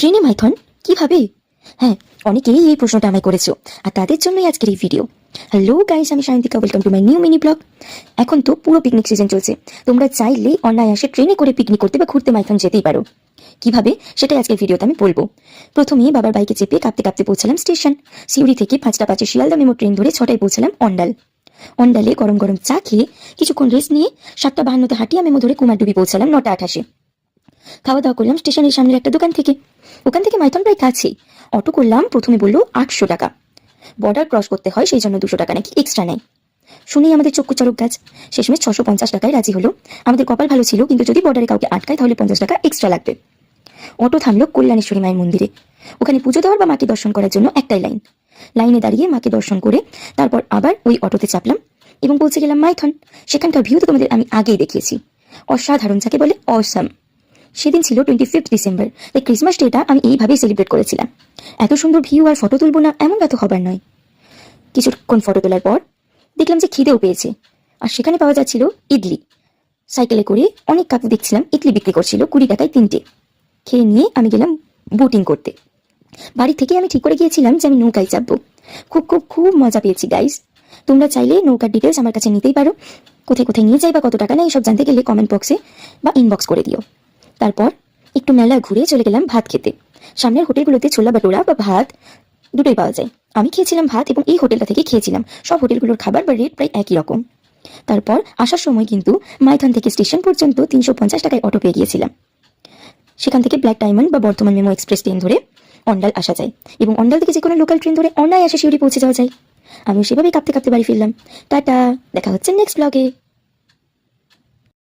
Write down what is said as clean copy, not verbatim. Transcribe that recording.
ট্রেনে মাইথন কিভাবে? হ্যাঁ, অনেকেই এই প্রশ্নটা আমায় করেছো, আর তাদের জন্যই আজকের এই ভিডিও। হ্যালো গাইস, আমি Sayantika, welcome to my new mini blog. এখন তো পুরো পিকনিক সিজন চলছে। তোমরা চাইলেই অনায়াসে ট্রেনে করে পিকনিক করতে বা ঘুরতে মাইথন যেতেই পারো। কিভাবে সেটাই আজকের ভিডিওতে আমি বলবো। প্রথমেই বাবার বাইকে চেপে কাঁপতে কাঁপতে পৌঁছালাম স্টেশন। সিউড়ি থেকে 5টা 5-এ শিয়ালদা মেমো ট্রেন ধরে 6টায় পৌঁছালাম অন্ডাল। অন্ডালে গরম গরম চা খেয়ে কিছুক্ষণ রেস্ট নিয়ে 7টা 52-তে হাটিয়া মেমো ধরে কুমারডুবি পৌঁছালাম 9টা 28-এ। খাওয়া দাওয়া করলাম স্টেশনের সামনের একটা দোকান থেকে। ওখান থেকে মাইথন প্রায় কাছেই। অটো করলাম, প্রথমে বললো 800 টাকা। বর্ডার ক্রস করতে হয়, সেই জন্য 200 টাকা নাকি এক্সট্রা নেয়। শুনেই আমাদের চক্ষু চড়ক গাছ। শেষমেশ 650 টাকায় রাজি হলো। আমাদের কপাল ভালো ছিল, কিন্তু যদি বর্ডারে কাউকে আটকায় তাহলে 50 টাকা এক্সট্রা লাগবে। অটো থামলো কল্যাণেশ্বরী মায়ের মন্দিরে। ওখানে পুজো দেওয়ার বা মাকে দর্শন করার জন্য একটাই লাইন। লাইনে দাঁড়িয়ে মাকে দর্শন করে তারপর আবার ওই অটোতে চাপলাম এবং পৌঁছে গেলাম মাইথন। সেখানকার ভিউ তো তোমাদের আমি আগেই দেখিয়েছি। অসাধারণ, যাকে বলে অসাম। সেদিন ছিল 25 ডিসেম্বর, তাই ক্রিসমাস ডেটা আমি এইভাবেই সেলিব্রেট করেছিলাম। এত সুন্দর ভিউ আর ফটো তুলবো না, এমনটা তো হবার নয়। কিছুক্ষণ ফটো তোলার পর দেখলাম যে খিদেও পেয়েছে, আর সেখানে পাওয়া যাচ্ছিল ইডলি। সাইকেলে করে অনেক কাকু দেখছিলাম ইডলি বিক্রি করছিল 20 টাকায় 3টে। খেয়ে নিয়ে আমি গেলাম বোটিং করতে। বাড়ি থেকে আমি ঠিক করে গিয়েছিলাম যে আমি নৌকায় চাপবো। খুব খুব খুব মজা পেয়েছি গাইস। তোমরা চাইলে নৌকার ডিটেলস আমার কাছে নিতেই পারো। কোথায় কোথায় নিয়ে যাই বা কত টাকা নেয় এইসব জানতে গেলে কমেন্ট বক্সে বা ইনবক্স করে দিও। তারপর একটু মেলা ঘুরে চলে গেলাম ভাত খেতে। সামনের হোটেলগুলোতে ছোলা বাটোরা বা ভাত দুটোই পাওয়া যায়। আমি খেয়েছিলাম ভাত, এবং এই হোটেলটা থেকে খেয়েছিলাম। সব হোটেলগুলোর খাবার বা রেট প্রায় একই রকম। তারপর আসার সময় কিন্তু মাইথন থেকে স্টেশন পর্যন্ত 350 টাকায় অটো পেয়ে গিয়েছিলাম। সেখান থেকে ব্ল্যাক ডায়মন্ড বা বর্ধমান মেমো এক্সপ্রেস ট্রেন ধরে অন্ডাল আসা যায়, এবং অন্ডাল থেকে যে কোনো লোকাল ট্রেন ধরে অনায়াসে শিউরি পৌঁছে যাওয়া যায়। আমিও সেভাবেই কাঁপতে কাঁপতে বাড়ি ফিরলাম। টাটা, দেখা হচ্ছে নেক্সট ব্লগে।